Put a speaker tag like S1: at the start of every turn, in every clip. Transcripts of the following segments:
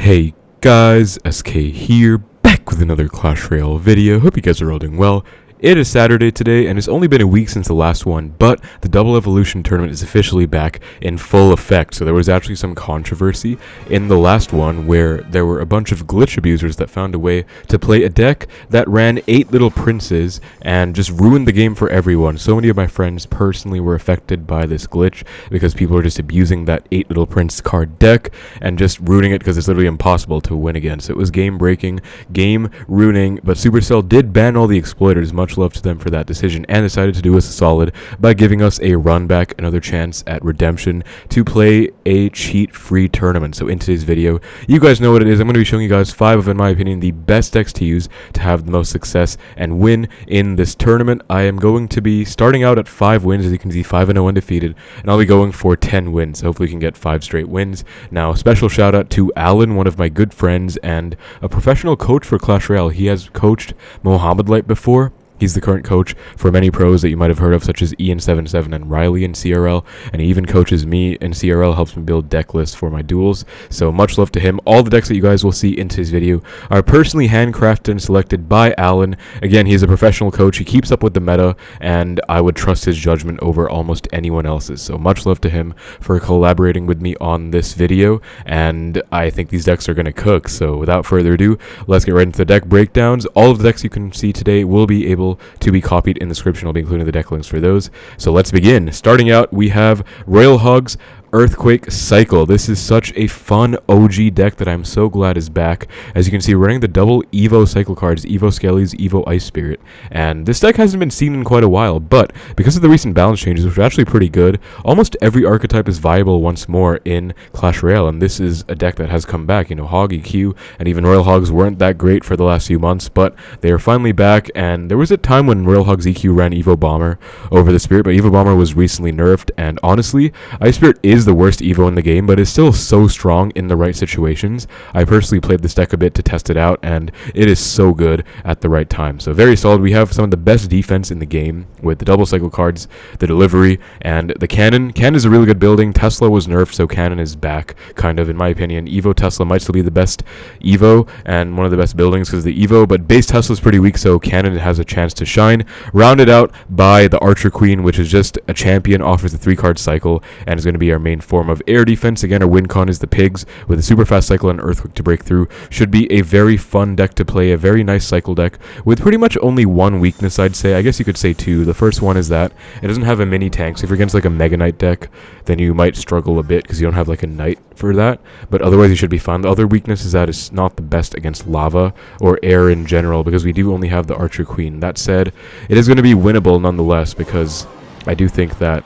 S1: Hey guys, SK here, back with another Clash Royale video. Hope you guys are all doing well. It is Saturday today, and it's only been a week since the last one, but the Double Evolution tournament is officially back in full effect. So there was actually some controversy in the last one where there were a bunch of glitch abusers that found a way to play a deck that ran 8 little princes and just ruined the game for everyone. So many of my friends personally were affected by this glitch because people are just abusing that 8 little prince card deck and just ruining it because it's literally impossible to win against. It was game breaking, game ruining, but Supercell did ban all the exploiters. Much love to them for that decision, and decided to do us a solid by giving us a run back, another chance at redemption to play a cheat-free tournament. So in today's video, you guys know what it is. I'm going to be showing you guys 5 of, in my opinion, the best decks to use to have the most success and win in this tournament. I am going to be starting out at 5 wins, as you can see, 5-0 undefeated, and I'll be going for 10 wins. Hopefully we can get 5 straight wins. Now, special shout out to Alan, one of my good friends and a professional coach for Clash Royale. He has coached Mohammed Light before. He's the current coach for many pros that you might have heard of, such as Ian77 and Riley in CRL, and he even coaches me in CRL, helps me build deck lists for my duels, so much love to him. All the decks that you guys will see in today's video are personally handcrafted and selected by Alan. Again, he's a professional coach, he keeps up with the meta, and I would trust his judgment over almost anyone else's, so much love to him for collaborating with me on this video, and I think these decks are going to cook. So without further ado, let's get right into the deck breakdowns. All of the decks you can see today will be able to be copied in the description. I'll be including the deck links for those. So let's begin. Starting out, we have Royal Hogs Earthquake Cycle. This is such a fun OG deck that I'm so glad is back. As you can see, running the double Evo cycle cards, Evo Skellies, Evo Ice Spirit. And this deck hasn't been seen in quite a while, but because of the recent balance changes, which are actually pretty good, almost every archetype is viable once more in Clash Royale, and this is a deck that has come back. You know, Hog, EQ, and even Royal Hogs weren't that great for the last few months, but they are finally back, and there was a time when Royal Hogs EQ ran Evo Bomber over the Spirit, but Evo Bomber was recently nerfed, and honestly, Ice Spirit is the worst Evo in the game, but is still so strong in the right situations. I personally played this deck a bit to test it out, and it is so good at the right time. So very solid. We have some of the best defense in the game with the double cycle cards, the delivery, and the cannon. Cannon is a really good building. Tesla was nerfed, so cannon is back, kind of, in my opinion. Evo Tesla might still be the best Evo and one of the best buildings because the Evo, but base Tesla is pretty weak, so cannon has a chance to shine. Rounded out by the Archer Queen, which is just a champion, offers a 3-card cycle, and is going to be our main form of air defense. Again, our win con is the pigs with a super fast cycle and earthquake to break through. Should be a very fun deck to play, a very nice cycle deck with pretty much only one weakness, I'd say. I guess you could say 2. The first one is that it doesn't have a mini tank, so if you're against like a Mega Knight deck, then you might struggle a bit because you don't have like a Knight for that, but otherwise you should be fine. The other weakness is that it's not the best against lava or air in general because we do only have the Archer Queen. That said, it is going to be winnable nonetheless because I do think that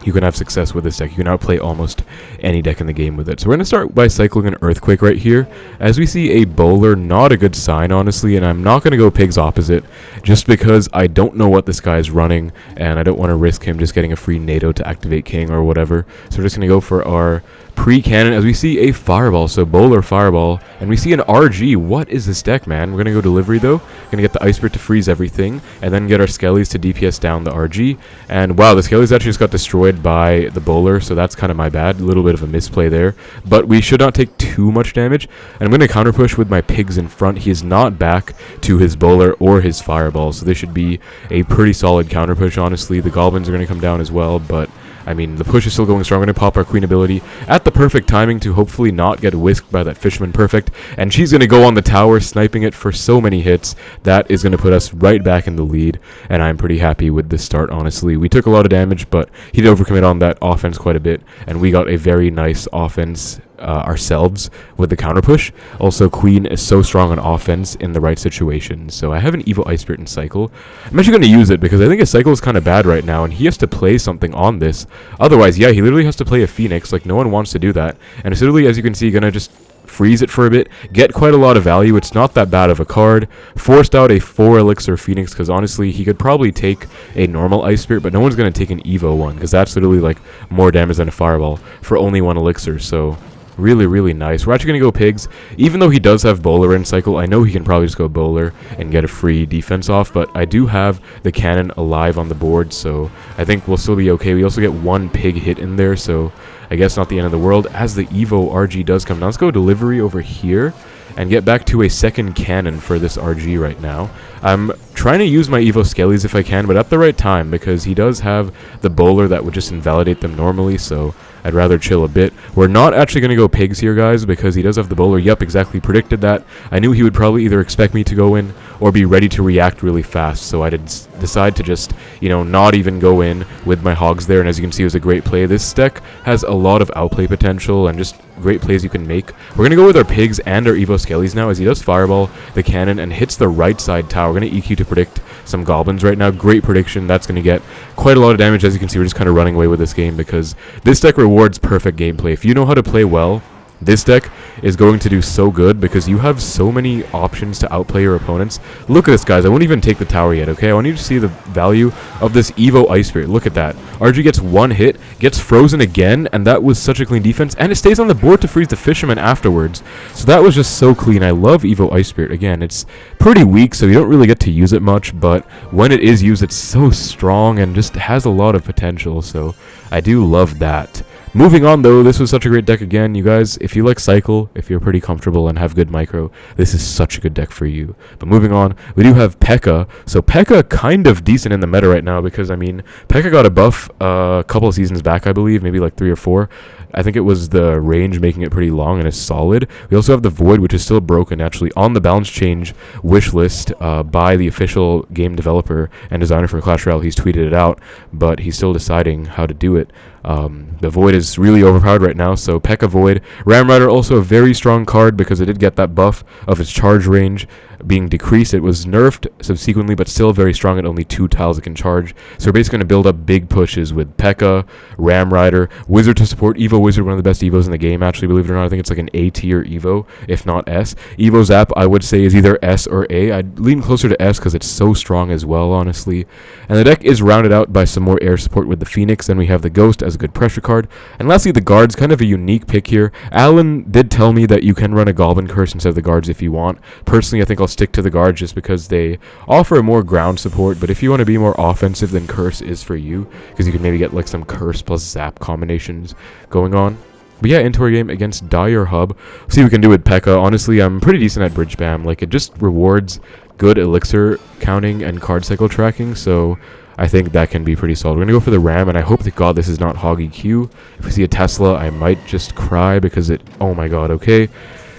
S1: you can have success with this deck. You can outplay almost any deck in the game with it. So we're going to start by cycling an Earthquake right here. As we see a Bowler, not a good sign, honestly, and I'm not going to go Pigs opposite just because I don't know what this guy is running, and I don't want to risk him just getting a free NATO to activate King or whatever. So we're just going to go for our pre-cannon as we see a Fireball. So Bowler, Fireball, and we see an RG. What is this deck, man? We're going to go Delivery, though. Going to get the Ice Spirit to freeze everything, and then get our Skellies to DPS down the RG. And wow, the Skellies actually just got destroyed by the Bowler, so that's kind of my bad. A little bit of a misplay there, but we should not take too much damage. And I'm going to counter push with my Pigs in front. He is not back to his Bowler or his Fireball, so this should be a pretty solid counter push, honestly. The Goblins are going to come down as well, but I mean, the push is still going strong. I'm going to pop our Queen ability at the perfect timing to hopefully not get whisked by that Fisherman Perfect. And she's going to go on the tower, sniping it for so many hits. That is going to put us right back in the lead. And I'm pretty happy with this start, honestly. We took a lot of damage, but he did overcommit on that offense quite a bit. And we got a very nice offense ourselves with the counter push. Also, Queen is so strong on offense in the right situation. So I have an Evo Ice Spirit in cycle. I'm actually going to use it because I think his cycle is kind of bad right now and he has to play something on this. Otherwise, yeah, he literally has to play a Phoenix. Like, no one wants to do that. And it's literally, as you can see, going to just freeze it for a bit, get quite a lot of value. It's not that bad of a card. Forced out a 4 Elixir Phoenix because honestly, he could probably take a normal Ice Spirit, but no one's going to take an Evo one because that's literally like more damage than a Fireball for only 1 Elixir. So Really, really nice. We're actually going to go pigs. Even though he does have bowler in cycle, I know he can probably just go bowler and get a free defense off, but I do have the cannon alive on the board, so I think we'll still be okay. We also get one pig hit in there, so I guess not the end of the world. As the Evo RG does come down, let's go delivery over here and get back to a second cannon for this RG right now. I'm trying to use my Evo Skellies if I can, but at the right time, because he does have the bowler that would just invalidate them normally, so I'd rather chill a bit. We're not actually going to go pigs here, guys, because he does have the bowler. Yep, exactly, predicted that. I knew he would probably either expect me to go in or be ready to react really fast, so I did decide to just, you know, not even go in with my hogs there, and as you can see, it was a great play. This deck has a lot of outplay potential and just great plays you can make. We're going to go with our pigs and our Evo Skellies now, as he does fireball the cannon and hits the right side tower. We're going to EQ to predict some goblins right now. Great prediction. That's going to get quite a lot of damage. As you can see, we're just kind of running away with this game because this deck rewards perfect gameplay. If you know how to play well, this deck is going to do so good because you have so many options to outplay your opponents. Look at this, guys. I won't even take the tower yet, okay? I want you to see the value of this Evo Ice Spirit. Look at that. RG gets one hit, gets frozen again, and that was such a clean defense, and it stays on the board to freeze the Fisherman afterwards. So that was just so clean. I love Evo Ice Spirit. Again, it's pretty weak, so you don't really get to use it much, but when it is used, it's so strong and just has a lot of potential, so I do love that. Moving on, though, this was such a great deck again. You guys, if you like Cycle, if you're pretty comfortable and have good micro, this is such a good deck for you. But moving on, we do have P.E.K.K.A. So P.E.K.K.A. kind of decent in the meta right now because, I mean, P.E.K.K.A. got a buff a couple of seasons back, I believe, maybe like 3 or 4. I think it was the range making it pretty long and it's solid. We also have the Void, which is still broken, actually, on the balance change wish list by the official game developer and designer for Clash Royale. He's tweeted it out, but he's still deciding how to do it. The Void is really overpowered right now, so P.E.K.K.A. Void. Ram Rider also a very strong card because it did get that buff of its charge range being decreased. It was nerfed subsequently, but still very strong at only 2 tiles it can charge. So we're basically going to build up big pushes with P.E.K.K.A., Ram Rider, Wizard to support. Evo Wizard, one of the best Evos in the game, actually, believe it or not. I think it's like an A tier Evo, if not S. Evo Zap, I would say, is either S or A. I'd lean closer to S because it's so strong as well, honestly. And the deck is rounded out by some more air support with the Phoenix. Then we have the Ghost as a good pressure card. And lastly, the Guards, kind of a unique pick here. Alan did tell me that you can run a Goblin Curse instead of the Guards if you want. Personally, I think I'll stick to the Guards just because they offer more ground support. But if you want to be more offensive, then Curse is for you because you can maybe get like some Curse plus Zap combinations going on. But yeah, into our game against Dire Hub. See what we can do with P.E.K.K.A. Honestly, I'm pretty decent at bridge spam. Like, it just rewards good elixir counting and card cycle tracking, so I think that can be pretty solid. We're going to go for the Ram, and I hope to God this is not Hog EQ. If we see a Tesla, I might just cry because it... Oh my God, okay.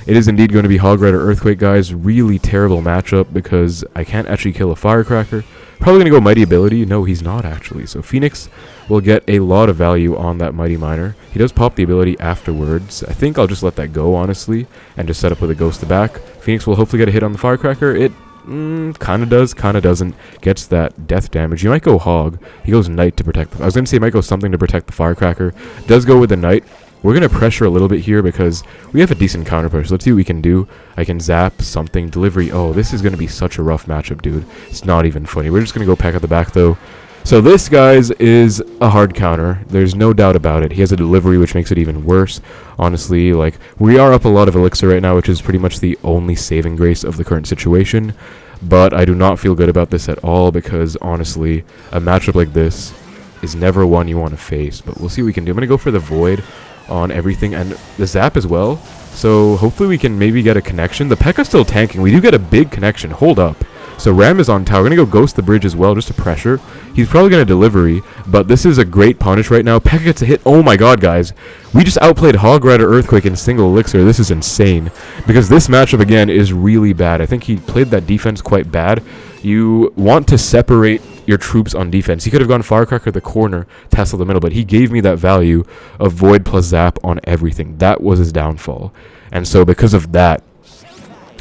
S1: It is indeed going to be Hog Rider Earthquake, guys. Really terrible matchup because I can't actually kill a Firecracker. Probably going to go Mighty Ability. No, he's not actually. So Phoenix will get a lot of value on that Mighty Miner. He does pop the ability afterwards. I think I'll just let that go, honestly, and just set up with a Ghost to back. Phoenix will hopefully get a hit on the Firecracker. It kind of does, kind of doesn't. Gets that death damage. You might go Hog. He goes Knight to protect. I was going to say he might go something to protect the Firecracker. Does go with the Knight. We're going to pressure a little bit here because we have a decent counter push. Let's see what we can do. I can zap something. Delivery. Oh, this is going to be such a rough matchup, dude. It's not even funny. We're just going to go P.E.K.K.A. at the back, though. So this, guys, is a hard counter. There's no doubt about it. He has a delivery, which makes it even worse. Honestly, like, we are up a lot of elixir right now, which is pretty much the only saving grace of the current situation. But I do not feel good about this at all because, honestly, a matchup like this is never one you want to face. But we'll see what we can do. I'm going to go for the Void on everything and the Zap as well. So hopefully we can maybe get a connection. The P.E.K.K.A. still tanking. We do get a big connection. Hold up. So Ram is on tower. We're going to go Ghost the bridge as well just to pressure. He's probably going to delivery, but this is a great punish right now. P.E.K.K.A. gets a hit. Oh my God, guys. We just outplayed Hog Rider Earthquake in single elixir. This is insane because this matchup, again, is really bad. I think he played that defense quite bad. You want to separate your troops on defense. He could have gone Firecracker the corner, Tesla the middle, but he gave me that value of Void plus Zap on everything. That was his downfall. And so because of that,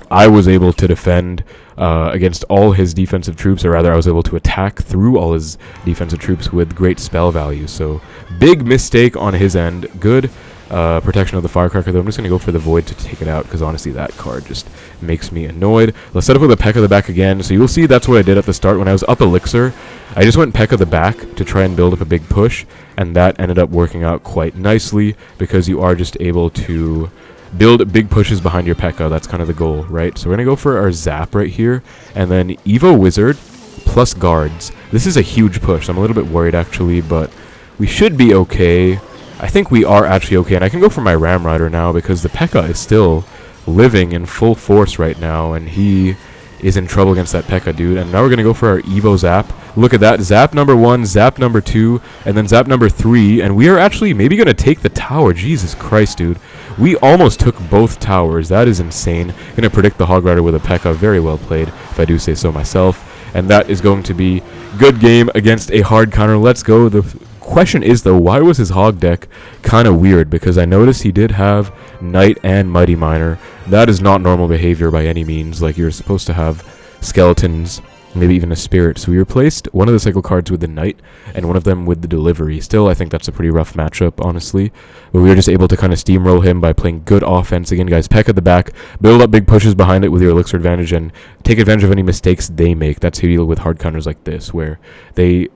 S1: I was able to defend against all his defensive troops, or rather I was able to attack through all his defensive troops with great spell value. So big mistake on his end. Good protection of the Firecracker, though. I'm just going to go for the Void to take it out because honestly that card just makes me annoyed. Let's set up with a P.E.K.K.A. the back again. So you'll see that's what I did at the start when I was up elixir. I just went P.E.K.K.A the back to try and build up a big push, and that ended up working out quite nicely because you are just able to build big pushes behind your P.E.K.K.A. That's kind of the goal, right? So we're going to go for our Zap right here, and then Evo Wizard plus guards. This is a huge push. I'm a little bit worried actually, but we should be okay. I think we are actually okay, and I can go for my Ram Rider now because the P.E.K.K.A is still living in full force right now, and he is in trouble against that P.E.K.K.A dude. And now we're going to go for our Evo Zap. Look at that. Zap number 1, Zap number 2, and then Zap number 3, and we are actually maybe going to take the tower. Jesus Christ, dude. We almost took both towers. That is insane. Going to predict the Hog Rider with a P.E.K.K.A. Very well played, if I do say so myself. And that is going to be good game against a hard counter. Let's go. The question is, though, why was his Hog deck kind of weird? Because I noticed he did have Knight and Mighty Miner. That is not normal behavior by any means. Like, you're supposed to have skeletons, maybe even a spirit. So we replaced one of the cycle cards with the Knight and one of them with the Delivery. Still, I think that's a pretty rough matchup, honestly. But we were just able to kind of steamroll him by playing good offense. Again, guys, P.E.K.K.A at the back, build up big pushes behind it with your elixir advantage, and take advantage of any mistakes they make. That's how you deal with hard counters like this, where they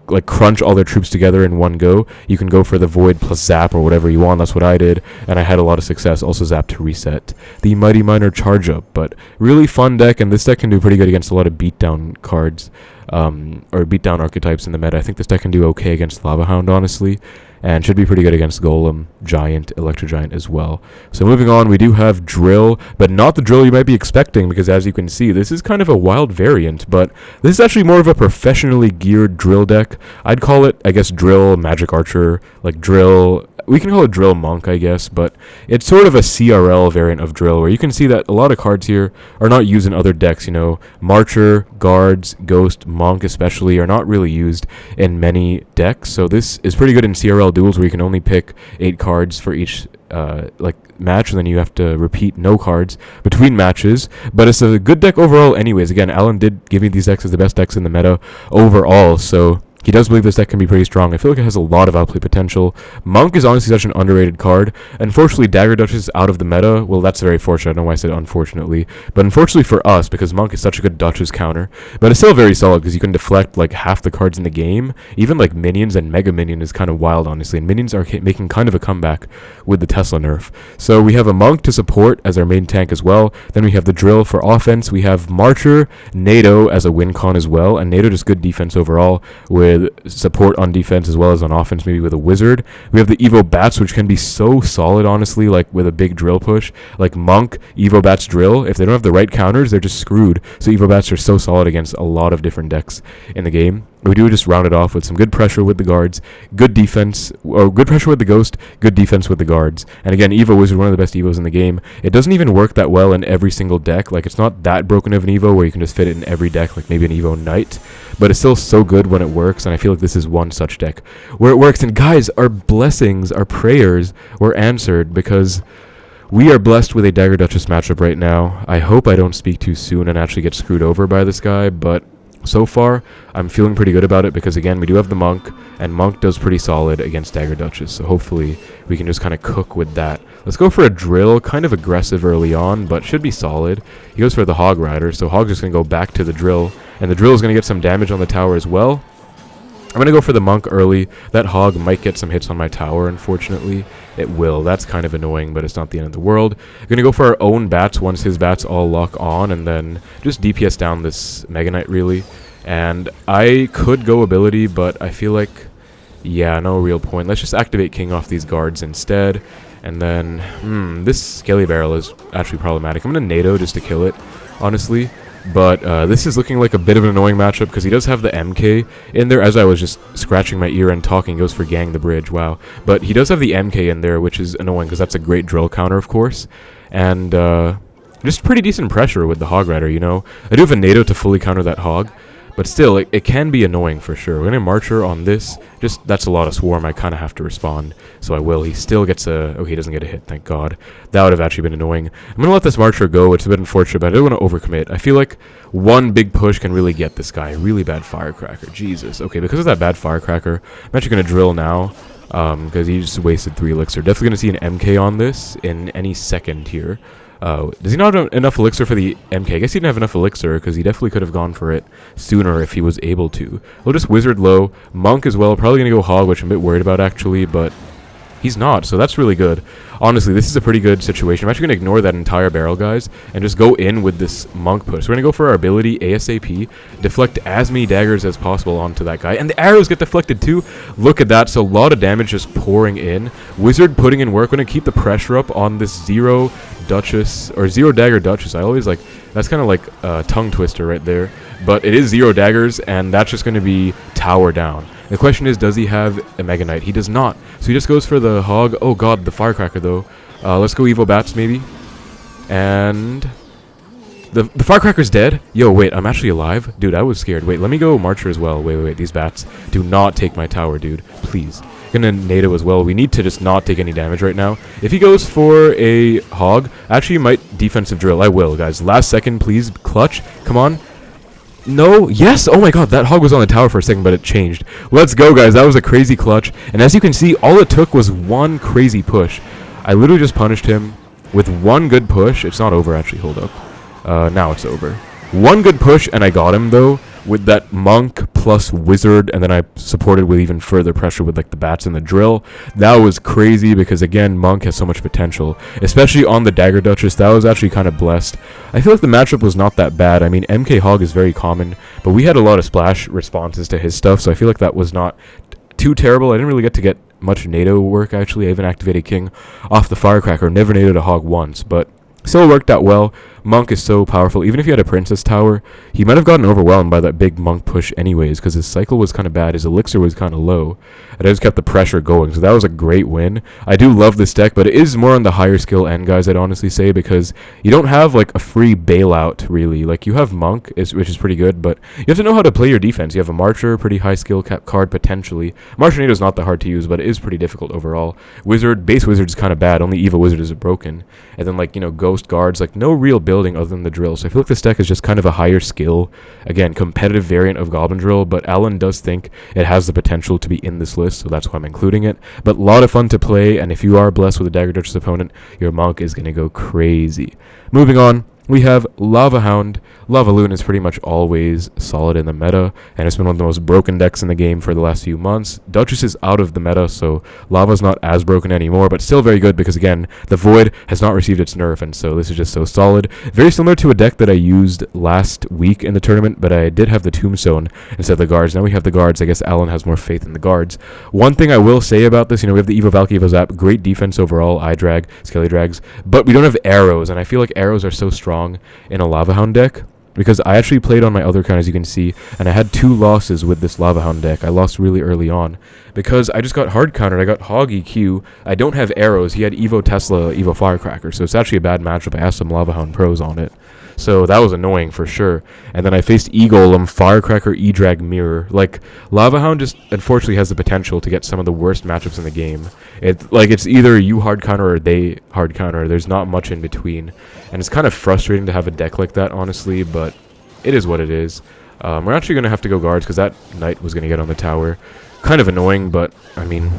S1: like crunch all their troops together in one go. You can go for the Void plus Zap or whatever you want. That's what I did, and I had a lot of success. Also Zap to reset the Mighty Miner charge up. But really fun deck, and this deck can do pretty good against a lot of beatdown cards, or beatdown archetypes in the meta. I think this deck can do okay against Lava Hound, honestly, and should be pretty good against Golem, Giant, Electro Giant as well. So moving on, we do have Drill, but not the Drill you might be expecting, because as you can see, this is kind of a wild variant, but this is actually more of a professionally geared Drill deck. I'd call it, I guess, Drill Magic Archer, like Drill. We can call it Drill Monk, I guess, but it's sort of a CRL variant of Drill, where you can see that a lot of cards here are not used in other decks. You know, Marcher, Guards, Ghost, Monk especially are not really used in many decks, so this is pretty good in CRL duels where you can only pick 8 cards for each like match, and then you have to repeat no cards between matches. But it's a good deck overall anyways. Again, Alan did give me these decks as the best decks in the meta overall, so he does believe this deck can be pretty strong. I feel like it has a lot of outplay potential. Monk is honestly such an underrated card. Unfortunately, Dagger Duchess is out of the meta. Well, that's very fortunate. I don't know why I said unfortunately. But unfortunately for us, because Monk is such a good Duchess counter. But it's still very solid, because you can deflect like half the cards in the game. Even like Minions and Mega Minion is kind of wild, honestly. And Minions are making kind of a comeback with the Tesla nerf. So we have a Monk to support as our main tank as well. Then we have the Drill for offense. We have Marcher, NATO as a win con as well. And NATO just good defense overall, with support on defense as well as on offense, maybe with a Wizard. We have the Evo Bats, which can be so solid, honestly, like with a big Drill push. Like Monk, Evo Bats, Drill. If they don't have the right counters, they're just screwed. So Evo Bats are so solid against a lot of different decks in the game. We do just round it off with some good pressure with the guards, good defense, or good pressure with the Ghost, good defense with the guards. And again, Evo Wizard, one of the best Evos in the game. It doesn't even work that well in every single deck. Like, it's not that broken of an Evo where you can just fit it in every deck, like maybe an Evo Knight. But it's still so good when it works, and I feel like this is one such deck where it works. And guys, our blessings, our prayers were answered, because we are blessed with a Dagger Duchess matchup right now. I hope I don't speak too soon and actually get screwed over by this guy, but so far, I'm feeling pretty good about it, because again, we do have the Monk, and Monk does pretty solid against Dagger Duchess, so hopefully we can just kind of cook with that. Let's go for a Drill, kind of aggressive early on, but should be solid. He goes for the Hog Rider, so Hog's just going to go back to the Drill, and the Drill is going to get some damage on the tower as well. I'm going to go for the Monk early. That Hog might get some hits on my tower, unfortunately. It will. That's kind of annoying, but it's not the end of the world. We're going to go for our own Bats once his Bats all lock on, and then just DPS down this Mega Knight, really. And I could go ability, but I feel like, yeah, no real point. Let's just activate King off these guards instead. And then, this Skelly Barrel is actually problematic. I'm going to NATO just to kill it, honestly. But this is looking like a bit of an annoying matchup, because he does have the MK in there. As I was just scratching my ear and talking, he goes for Gang the Bridge, wow. But he does have the MK in there, which is annoying, because that's a great Drill counter, of course. And just pretty decent pressure with the Hog Rider, you know. I do have a NATO to fully counter that Hog, but still, it can be annoying for sure. We're going to Marcher on this. Just, that's a lot of Swarm. I kind of have to respond, so I will. He still gets a... Okay, he doesn't get a hit, thank God. That would have actually been annoying. I'm going to let this Marcher go. It's a bit unfortunate, but I don't want to overcommit. I feel like one big push can really get this guy. Really bad Firecracker. Jesus. Okay, because of that bad Firecracker, I'm actually going to Drill now, because he just wasted 3 elixir. Definitely going to see an MK on this in any second here. Does he not have enough elixir for the MK? I guess he didn't have enough elixir because he definitely could have gone for it sooner if he was able to. We'll just wizard low. Monk as well. Probably going to go hog, which I'm a bit worried about actually, but he's not, so that's really good. Honestly, this is a pretty good situation. I'm actually going to ignore that entire barrel, guys, and just go in with this monk push. We're going to go for our ability, ASAP, deflect as many daggers as possible onto that guy. And the arrows get deflected too. Look at that. So a lot of damage just pouring in. Wizard putting in work. We're going to keep the pressure up on this zero Duchess, or zero dagger Duchess. I always like, that's kind of like a tongue twister right there. But it is zero daggers, and that's just going to be tower down. The question is, does he have a Mega Knight? He does not. So he just goes for the hog. Oh god, the firecracker though. Let's go Evo Bats maybe. And the firecracker's dead. Yo, wait, I'm actually alive? Dude, I was scared. Wait, let me go Marcher as well. Wait, these bats do not take my tower, dude. Please. Gonna NATO as well. We need to just not take any damage right now. If he goes for a hog, actually you might defensive drill. I will, guys. Last second, please. Clutch. Come on. No, yes, oh my god, that hog was on the tower for a second, but it changed. Let's go, guys, that was a crazy clutch. And as you can see, all it took was one crazy push. I literally just punished him with one good push. It's not over, actually, hold up. Now it's over. One good push, and I got him, though, with that monk plus wizard, and then I supported with even further pressure with like the bats and the drill. That was crazy because again, monk has so much potential, especially on the dagger Duchess. That was actually kind of blessed. I feel like the matchup was not that bad. I mean, MK Hog is very common, but we had a lot of splash responses to his stuff, so I feel like that was not too terrible. I didn't really get much NATO work actually. I even activated King off the firecracker. Never NATO'd a hog once, but still worked out well. Monk is so powerful. Even if he had a princess tower, he might have gotten overwhelmed by that big monk push anyways, because his cycle was kind of bad. His elixir was kind of low. And I just kept the pressure going, so that was a great win. I do love this deck, but it is more on the higher skill end, guys, I'd honestly say, because you don't have like a free bailout, really. Like, you have monk, which is pretty good, but you have to know how to play your defense. You have a marcher, pretty high skill cap card, potentially. Marcher NATO is not that hard to use, but it is pretty difficult overall. Wizard, base wizard is kind of bad. Only Eva wizard is broken. And then, like, you know, ghost guards, like, no real building other than the drill. So I feel like this deck is just kind of a higher skill, again, competitive variant of Goblin Drill, but Alan does think it has the potential to be in this list, so that's why I'm including it. But a lot of fun to play, and if you are blessed with a Dagger Duchess opponent, your monk is going to go crazy. Moving on, we have Lava Hound. LavaLoon is pretty much always solid in the meta, and it's been one of the most broken decks in the game for the last few months. Duchess is out of the meta, so Lava's not as broken anymore, but still very good because, again, the Void has not received its nerf, and so this is just so solid. Very similar to a deck that I used last week in the tournament, but I did have the Tombstone instead of the Guards. Now we have the Guards. I guess Alan has more faith in the Guards. One thing I will say about this, you know, we have the Evo Valk, Evo Zap, great defense overall, eye drag, skelly drags, but we don't have arrows, and I feel like arrows are so strong in a Lava Hound deck. Because I actually played on my other account, as you can see, and I had 2 losses with this Lava Hound deck. I lost really early on because I just got hard countered. I got Hog EQ. I don't have arrows. He had Evo Tesla, Evo Firecracker, so it's actually a bad matchup. I asked some Lava Hound pros on it. So that was annoying for sure. And then I faced E-Golem, Firecracker, E-Drag, Mirror. Like, Lava Hound just unfortunately has the potential to get some of the worst matchups in the game. It's either you hard counter or they hard counter. There's not much in between. And it's kind of frustrating to have a deck like that, honestly, but it is what it is. We're actually going to have to go Guards because that Knight was going to get on the tower. Kind of annoying, but, I mean,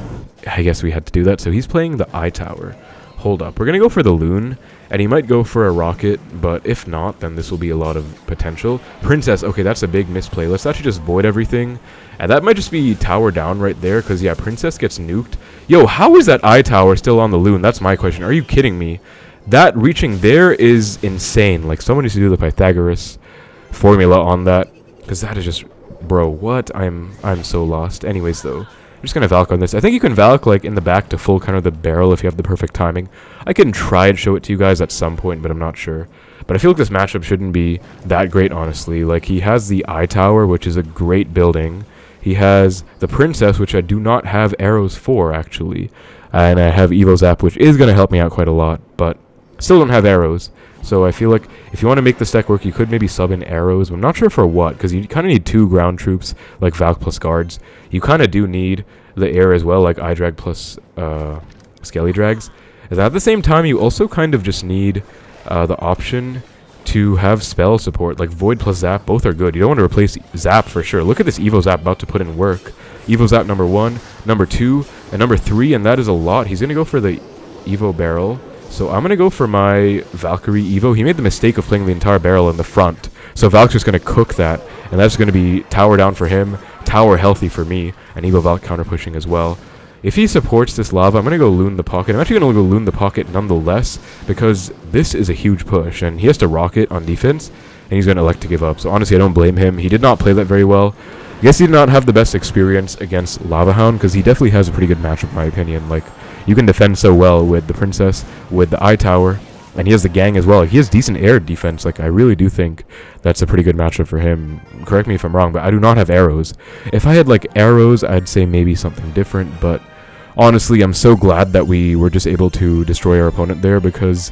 S1: I guess we had to do that. So he's playing the Eye Tower. Hold up. We're going to go for the Loon, and he might go for a Rocket, but if not, then this will be a lot of potential. Princess, okay, that's a big misplay. Let's actually just void everything, and that might just be tower down right there, because, yeah, Princess gets nuked. Yo, how is that Eye Tower still on the Loon? That's my question. Are you kidding me? That reaching there is insane. Like, someone needs to do the Pythagoras formula on that, because that is just... Bro, what? I'm so lost. Anyways, though. I'm just going to Valk on this. I think you can Valk, like, in the back to full counter the barrel if you have the perfect timing. I can try and show it to you guys at some point, but I'm not sure. But I feel like this matchup shouldn't be that great, honestly. Like, he has the Eye Tower, which is a great building. He has the Princess, which I do not have arrows for, actually. And I have Evo Zap, which is going to help me out quite a lot, but still don't have arrows. So I feel like if you want to make this deck work, you could maybe sub in arrows. I'm not sure for what, because you kind of need 2 ground troops, like Valk plus Guards. You kind of do need the air as well, like Eye Drag plus Skelly Drags. And at the same time, you also kind of just need the option to have spell support, like Void plus Zap. Both are good. You don't want to replace Zap for sure. Look at this Evo Zap about to put in work. Evo Zap number 1, number 2, and number 3, and that is a lot. He's going to go for the Evo Barrel. So I'm going to go for my Valkyrie Evo. He made the mistake of playing the entire barrel in the front. So Valk's just going to cook that. And that's going to be tower down for him, tower healthy for me, and Evo Valk counter pushing as well. If he supports this lava, I'm going to go loon the pocket. I'm actually going to go loon the pocket nonetheless, because this is a huge push, and he has to rocket on defense, and he's going to elect to give up. So honestly, I don't blame him. He did not play that very well. I guess he did not have the best experience against LavaHound, because he definitely has a pretty good matchup in my opinion. Like, you can defend so well with the Princess, with the Eye Tower, and he has the gang as well. Like, he has decent air defense. Like, I really do think that's a pretty good matchup for him. Correct me if I'm wrong, but I do not have arrows. If I had, like, arrows, I'd say maybe something different, but honestly, I'm so glad that we were just able to destroy our opponent there, because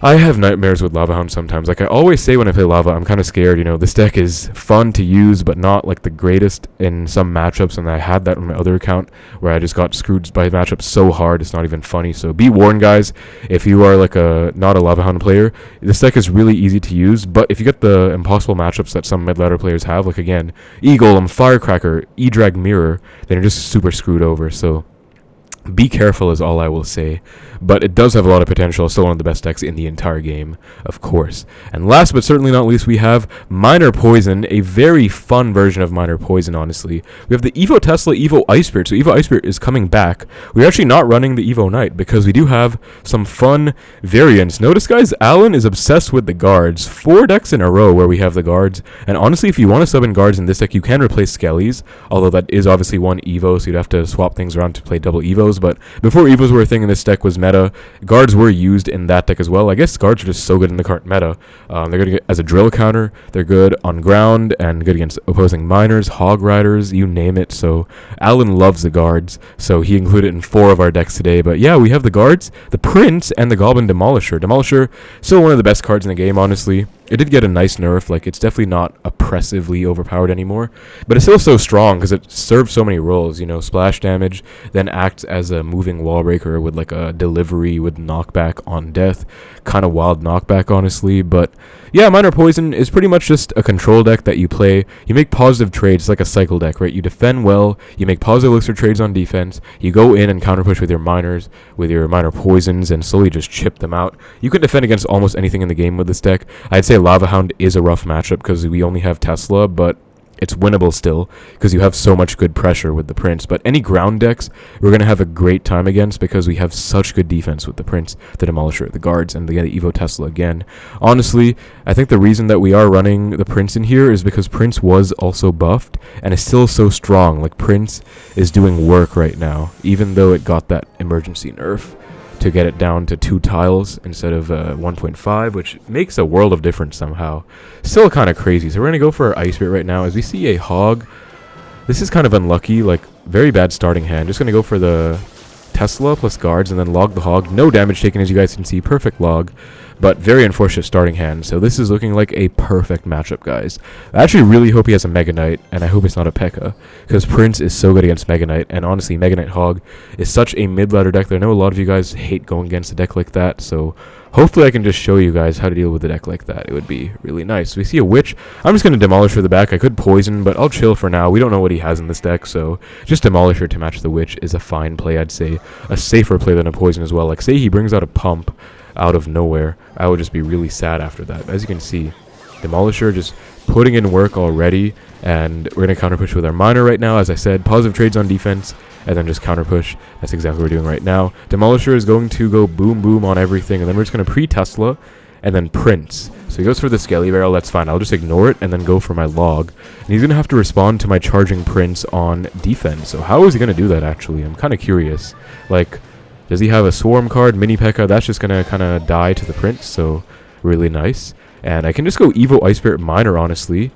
S1: I have nightmares with LavaHound sometimes. Like I always say when I play Lava, I'm kind of scared. You know, this deck is fun to use, but not like the greatest in some matchups. And I had that on my other account where I just got screwed by matchups so hard, it's not even funny. So be warned, guys. If you are like not a LavaHound player, this deck is really easy to use. But if you get the impossible matchups that some mid-ladder players have, like again, E-Golem, Firecracker, E-Drag Mirror, then you're just super screwed over. So be careful is all I will say, but it does have a lot of potential. Still one of the best decks in the entire game, of course. And last but certainly not least, we have Minor Poison, a very fun version of Minor Poison, honestly. We have the Evo Tesla, Evo Ice Spirit. So Evo Ice Spirit is coming back. We're actually not running the Evo Knight because we do have some fun variants. Notice, guys, Alan is obsessed with the guards. 4 decks in a row where we have the guards. And honestly, if you want to sub in guards in this deck, you can replace Skellies, although that is obviously one Evo, so you'd have to swap things around to play double Evos. But before Evos were a thing in this deck was meta, guards were used in that deck as well. I guess guards are just so good in the current meta. They're good to get as a drill counter. They're good on ground and good against opposing miners, hog riders, you name it. So Alan loves the guards, so he included it in 4 of our decks today. But yeah, we have the guards, the Prince, and the Goblin Demolisher. Demolisher, still one of the best cards in the game, honestly. It did get a nice nerf, like it's definitely not oppressively overpowered anymore, but it's still so strong because it serves so many roles, you know, splash damage, then acts as a moving wall breaker with like a delivery with knockback on death, kind of wild knockback, honestly. But yeah, Minor Poison is pretty much just a control deck that you play. You make positive trades, like a cycle deck, right? You defend well, you make positive elixir trades on defense, you go in and counter push with your miners, with your Minor Poisons, and slowly just chip them out. You can defend against almost anything in the game with this deck. I'd say LavaHound is a rough matchup because we only have Tesla, but it's winnable still because you have so much good pressure with the Prince. But any ground decks we're going to have a great time against because we have such good defense with the Prince, the Demolisher, the guards, and the Evo Tesla again. Honestly, I think the reason that we are running the Prince in here is because Prince was also buffed and is still so strong. Like, Prince is doing work right now, even though it got that emergency nerf to get it down to 2 tiles instead of 1.5, which makes a world of difference somehow. Still kind of crazy. So we're going to go for our Ice Spirit right now. As we see a Hog, this is kind of unlucky, like very bad starting hand. Just going to go for the Tesla plus guards and then log the Hog. No damage taken, as you guys can see. Perfect log, but very unfortunate starting hand. So this is looking like a perfect matchup, guys. I actually really hope he has a Mega Knight, and I hope it's not a P.E.K.K.A, because Prince is so good against Mega Knight, and honestly, Mega Knight Hog is such a mid-ladder deck that I know a lot of you guys hate going against a deck like that, so hopefully I can just show you guys how to deal with a deck like that. It would be really nice. We see a Witch. I'm just going to Demolish her the back. I could Poison, but I'll chill for now. We don't know what he has in this deck, so just Demolish her to match the Witch is a fine play, I'd say. A safer play than a Poison as well. Like, say he brings out a Pump out of nowhere, I would just be really sad after that. As you can see, Demolisher just putting in work already, and we're going to counter push with our Miner right now. As I said, positive trades on defense, and then just counter push. That's exactly what we're doing right now. Demolisher is going to go boom boom on everything, and then we're just going to pre-Tesla, and then Prince. So he goes for the Skelly Barrel, that's fine. I'll just ignore it, and then go for my log. And he's going to have to respond to my charging Prince on defense. So how is he going to do that, actually? I'm kind of curious. Like, does he have a Swarm card, Mini P.E.K.K.A? That's just going to kind of die to the Prince, so really nice. And I can just go Evo Ice Spirit Miner, honestly.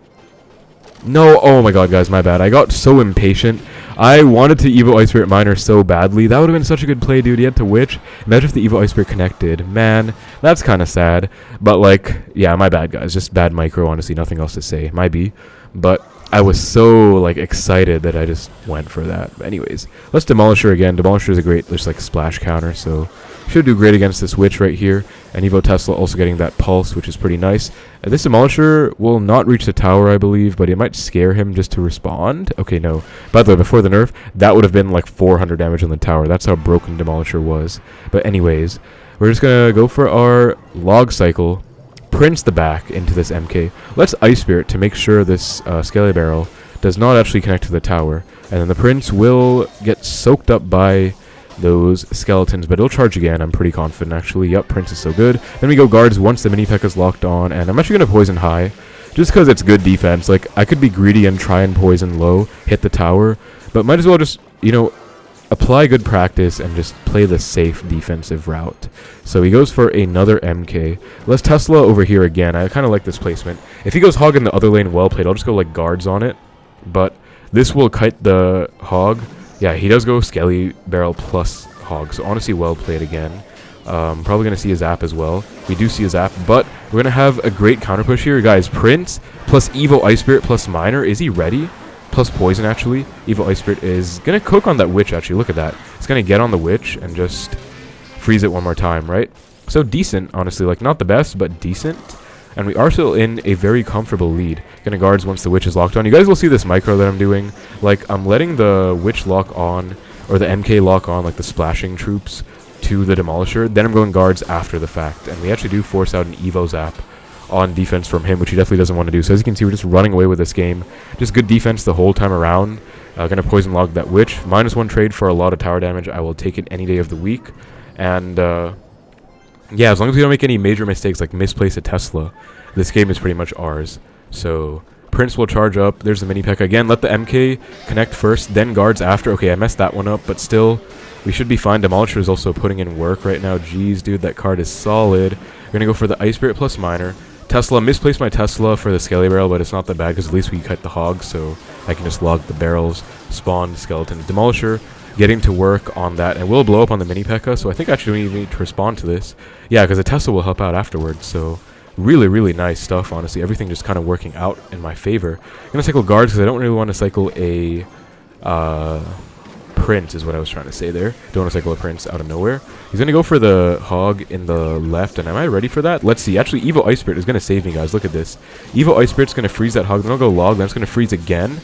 S1: No, oh my god, guys, my bad. I got so impatient. I wanted to Evo Ice Spirit Miner so badly. That would have been such a good play, dude. He had to Witch. Imagine if the Evo Ice Spirit connected. Man, that's kind of sad. But, like, yeah, my bad, guys. Just bad micro, honestly. Nothing else to say. Might be. But I was so, like, excited that I just went for that. But anyways, let's Demolisher again. Demolisher is a great, just, like, splash counter, so should do great against this Witch right here. And Evo Tesla also getting that Pulse, which is pretty nice. This Demolisher will not reach the tower, I believe, but it might scare him just to respond. Okay, no. By the way, before the nerf, that would have been, like, 400 damage on the tower. That's how broken Demolisher was. But anyways, we're just going to go for our log cycle, Prince the back into this MK. Let's Ice Spirit to make sure this Skelly Barrel does not actually connect to the tower. And then the Prince will get soaked up by those skeletons, but it'll charge again. I'm pretty confident, actually. Yep, Prince is so good. Then we go guards once the mini P.E.K.K.A is locked on, and I'm actually going to poison high, just because it's good defense. Like, I could be greedy and try and poison low, hit the tower, but might as well just, you know, apply good practice and just play the safe defensive route. So he goes for another MK. Let's Tesla over here again. I kind of like this placement. If he goes Hog in the other lane, well played. I'll just go, like, guards on it, but this will kite the Hog. Yeah, he does go Skelly Barrel plus Hog, so honestly well played again. Probably going to see his app as well. We do see his app, but we're going to have a great counter push here. Guys, Prince plus Evo Ice Spirit plus Miner. Is he ready? Plus Poison, actually. Evo Ice Spirit is going to cook on that Witch, actually. Look at that. It's going to get on the Witch and just freeze it one more time, right? So decent, honestly. Like, not the best, but decent. And we are still in a very comfortable lead. Gonna guards once the Witch is locked on. You guys will see this micro that I'm doing. Like, I'm letting the Witch lock on, or the MK lock on, like the splashing troops to the Demolisher. Then I'm going guards after the fact. And we actually do force out an Evo Zap on defense from him, which he definitely doesn't want to do. So as you can see, we're just running away with this game. Just good defense the whole time around. Gonna poison log that Witch. -1 trade for a lot of tower damage. I will take it any day of the week. And, yeah, as long as we don't make any major mistakes, like misplace a Tesla, this game is pretty much ours. So Prince will charge up. There's the mini P.E.K.K.A. again. Let the MK connect first, then guards after. Okay, I messed that one up, but still, we should be fine. Demolisher is also putting in work right now. Jeez, dude, that card is solid. We're going to go for the Ice Spirit plus Miner. Tesla, misplaced my Tesla for the Skelly Barrel, but it's not that bad because at least we cut the Hogs, so I can just log the barrels, spawn skeletons. Demolisher getting to work on that, and we'll blow up on the mini P.E.K.K.A, so I think actually we need to respond to this. Yeah, because the Tesla will help out afterwards, so really, really nice stuff, honestly. Everything just kind of working out in my favor. I'm going to cycle guards because I don't really want to cycle a Prince, is what I was trying to say there. Don't want to cycle a Prince out of nowhere. He's going to go for the Hog in the left, and am I ready for that? Let's see. Actually, Evo Ice Spirit is going to save me, guys. Look at this. Evo Ice Spirit's going to freeze that Hog, then I'll go log, then it's going to freeze again.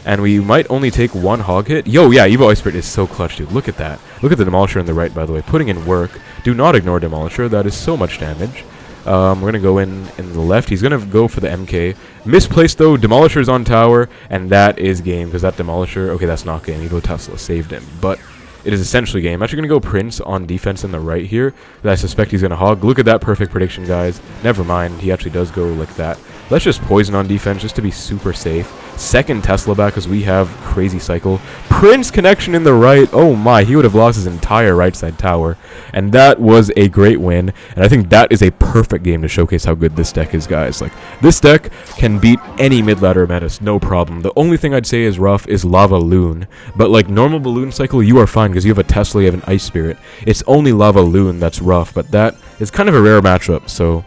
S1: And we might only take one Hog hit. Yo, yeah, Evo Ice Spirit is so clutch, dude. Look at that. Look at the Demolisher on the right, by the way. Putting in work. Do not ignore Demolisher. That is so much damage. We're going to go in the left. He's going to go for the MK. Misplaced, though. Demolisher's on tower. And that is game, because that Demolisher... Okay, that's not game. Evo Tesla saved him. But it is essentially game. I'm actually going to go Prince on defense in the right here. That I suspect he's going to Hog. Look at that perfect prediction, guys. Never mind. He actually does go like that. Let's just poison on defense just to be super safe. Second Tesla back because we have crazy cycle. Prince connection in the right. Oh my, he would have lost his entire right side tower. And that was a great win. And I think that is a perfect game to showcase how good this deck is, guys. Like, this deck can beat any mid-ladder metas, no problem. The only thing I'd say is rough is LavaLoon. But like normal balloon cycle, you are fine because you have a Tesla, you have an Ice Spirit. It's only LavaLoon that's rough, but that is kind of a rare matchup, so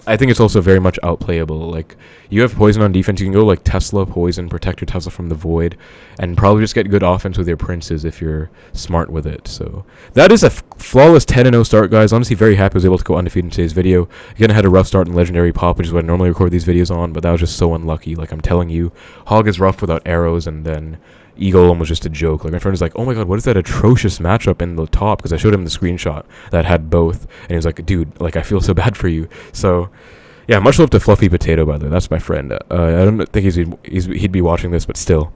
S1: I think it's also very much outplayable. Like, you have poison on defense, you can go like Tesla, poison, protect your Tesla from the void, and probably just get good offense with your Princes if you're smart with it. So that is a flawless 10-0 start, guys. Honestly, very happy I was able to go undefeated in today's video. Again, I had a rough start in Legendary Pop, which is what I normally record these videos on, but that was just so unlucky. Like, I'm telling you, Hog is rough without arrows, and then Eagle was just a joke. Like, my friend was like, oh my god, what is that atrocious matchup in the top? Because I showed him the screenshot that had both, and he was like, dude, like, I feel so bad for you. So yeah, much love to Fluffy Potato, by the way. That's my friend. I don't think he'd be watching this, but still.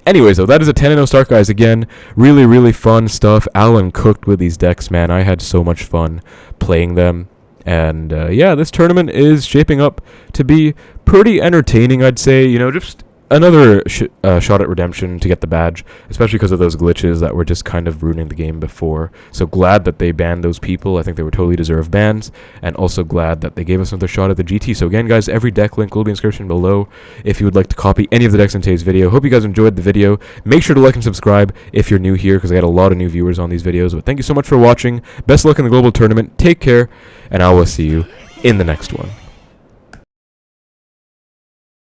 S1: Anyways, though, that is a 10-0 start, guys. Again, really, really fun stuff. Alan cooked with these decks, man. I had so much fun playing them. And yeah, this tournament is shaping up to be pretty entertaining, I'd say. You know, just another shot at redemption to get the badge, especially because of those glitches that were just kind of ruining the game before. So glad that they banned those people. I think they were totally deserved bans, and also glad that they gave us another shot at the GT. So again, guys, every deck link will be in the description below if you would like to copy any of the decks in today's video. Hope you guys enjoyed the video. Make sure to like and subscribe if you're new here, because I got a lot of new viewers on these videos. But thank you so much for watching. Best of luck in the global tournament. Take care, and I will see you in the next one.